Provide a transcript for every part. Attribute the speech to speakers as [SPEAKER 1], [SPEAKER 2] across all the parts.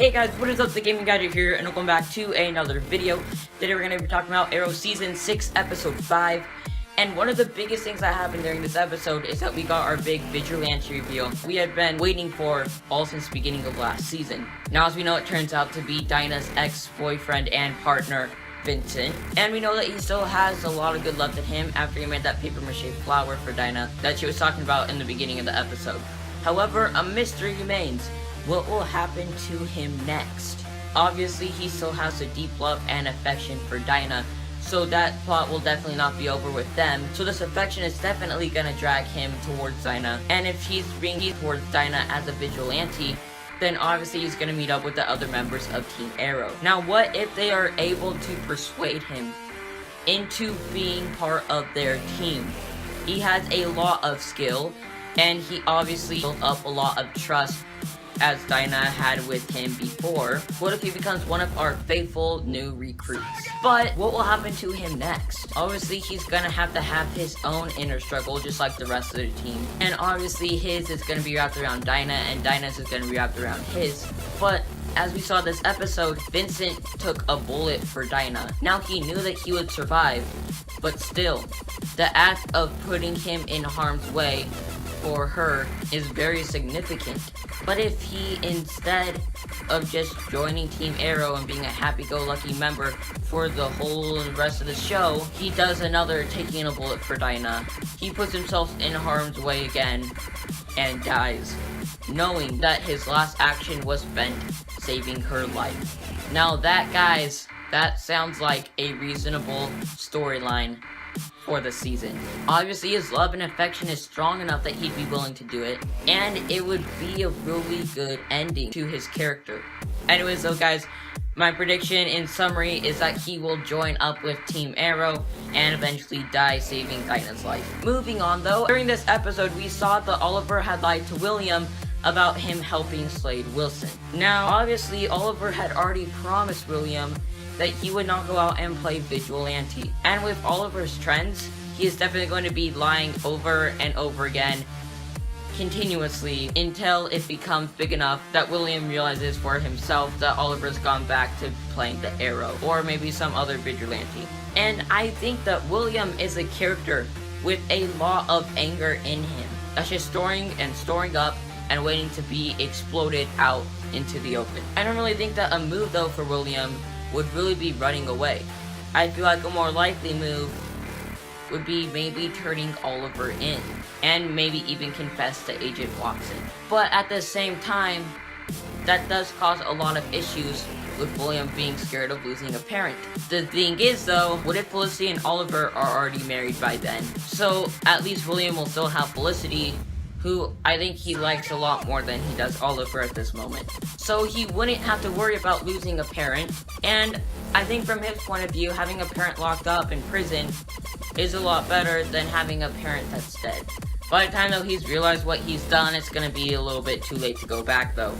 [SPEAKER 1] Hey guys, what is up? The Gaming Gadget here, and welcome back to another video. Today we're going to be talking about Arrow Season 6, Episode 5. And one of the biggest things that happened during this episode is that we got our big Vigilante reveal we had been waiting for all since the beginning of last season. Now, as we know, it turns out to be Dinah's ex-boyfriend and partner, Vincent. And we know that he still has a lot of good left in him after he made that paper-mache flower for Dinah that she was talking about in the beginning of the episode. However, a mystery remains. What will happen to him next? Obviously, he still has a deep love and affection for Dinah, so that plot will definitely not be over with them. So this affection is definitely gonna drag him towards Dinah. And if he's bringing towards Dinah as a vigilante, then obviously he's gonna meet up with the other members of Team Arrow. Now, what if they are able to persuade him into being part of their team? He has a lot of skill, and he obviously built up a lot of trust as Dinah had with him before. What if he becomes one of our faithful new recruits? But what will happen to him next? Obviously, he's gonna have to have his own inner struggle just like the rest of the team. And obviously, his is gonna be wrapped around Dinah, and Dinah's is gonna be wrapped around his. But as we saw this episode, Vincent took a bullet for Dinah. Now, he knew that he would survive, but still, the act of putting him in harm's way for her is very significant. But if he, instead of just joining Team Arrow and being a happy-go-lucky member for the whole rest of the show, he does another taking a bullet for Dinah, he puts himself in harm's way again and dies, knowing that his last action was spent saving her life. Now that, guys, that sounds like a reasonable storyline for the season. Obviously, his love and affection is strong enough that he'd be willing to do it, and it would be a really good ending to his character. Anyways, though, guys, my prediction in summary is that he will join up with Team Arrow and eventually die saving Dinah's life. Moving on, though, during this episode, we saw that Oliver had lied to William about him helping Slade Wilson. Now, obviously, Oliver had already promised William that he would not go out and play Vigilante. And with Oliver's trends, he is definitely going to be lying over and over again, continuously, until it becomes big enough that William realizes for himself that Oliver's gone back to playing the Arrow, or maybe some other Vigilante. And I think that William is a character with a lot of anger in him, that's just storing up and waiting to be exploded out into the open. I don't really think that a move, though, for William would really be running away. I feel like a more likely move would be maybe turning Oliver in, and maybe even confess to Agent Watson. But at the same time, that does cause a lot of issues with William being scared of losing a parent. The thing is, though, what if Felicity and Oliver are already married by then? So at least William will still have Felicity, who I think he likes a lot more than he does Oliver at this moment. So he wouldn't have to worry about losing a parent, and I think from his point of view, having a parent locked up in prison is a lot better than having a parent that's dead. By the time, though, he's realized what he's done, it's gonna be a little bit too late to go back, though.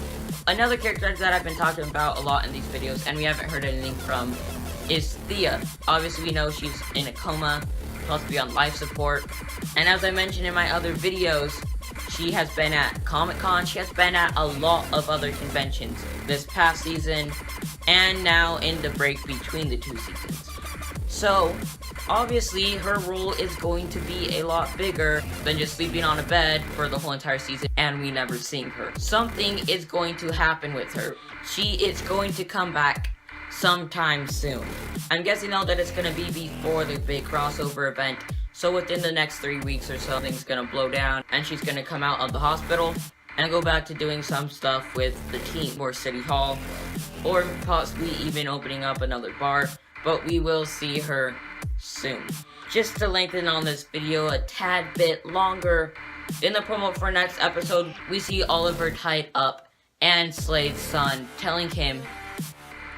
[SPEAKER 1] Another character that I've been talking about a lot in these videos, and we haven't heard anything from, is Thea. Obviously, we know she's in a coma, supposed to be on life support, and as I mentioned in my other videos, she has been at Comic-Con, she has been at a lot of other conventions this past season, and now in the break between the two seasons. So, obviously, her role is going to be a lot bigger than just sleeping on a bed for the whole entire season and we never seeing her. Something is going to happen with her. She is going to come back sometime soon. I'm guessing now that it's going to be before the big crossover event. So within the next 3 weeks or so, things gonna blow down, and she's gonna come out of the hospital and go back to doing some stuff with the team or City Hall, or possibly even opening up another bar, but we will see her soon. Just to lengthen on this video a tad bit longer, in the promo for next episode, we see Oliver tied up and Slade's son telling him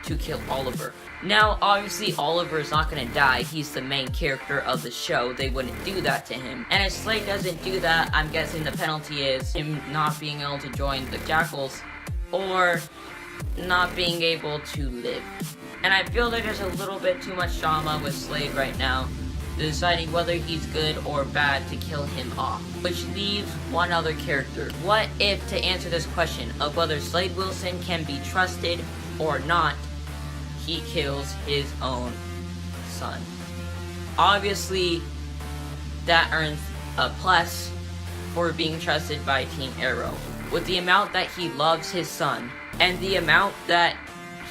[SPEAKER 1] to kill Oliver. Now, obviously, Oliver is not gonna die. He's the main character of the show. They wouldn't do that to him. And if Slade doesn't do that, I'm guessing the penalty is him not being able to join the Jackals, or not being able to live. And I feel that there's a little bit too much drama with Slade right now, deciding whether he's good or bad to kill him off. Which leaves one other character. What if, to answer this question of whether Slade Wilson can be trusted or not, he kills his own son? Obviously, that earns a plus for being trusted by Team Arrow. With the amount that he loves his son, and the amount that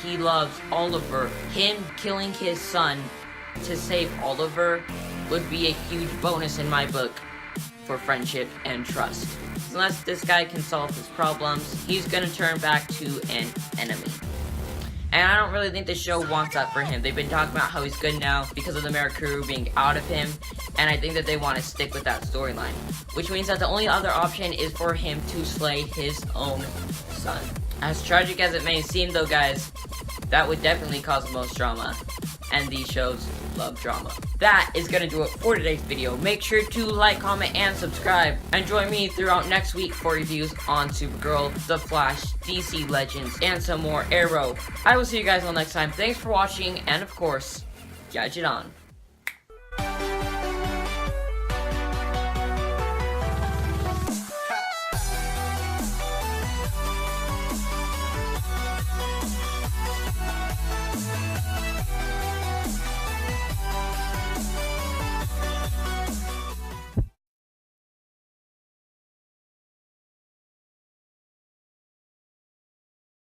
[SPEAKER 1] he loves Oliver, him killing his son to save Oliver would be a huge bonus in my book for friendship and trust. Unless this guy can solve his problems, he's gonna turn back to an enemy. And I don't really think the show wants that for him. They've been talking about how he's good now because of the Mirakuru being out of him, and I think that they want to stick with that storyline. Which means that the only other option is for him to slay his own son. As tragic as it may seem though, guys, that would definitely cause the most drama. And these shows love drama. That is gonna do it for today's video. Make sure to like, comment, and subscribe. And join me throughout next week for reviews on Supergirl, The Flash, DC Legends, and some more Arrow. I will see you guys all next time. Thanks for watching, and of course, Gadget on.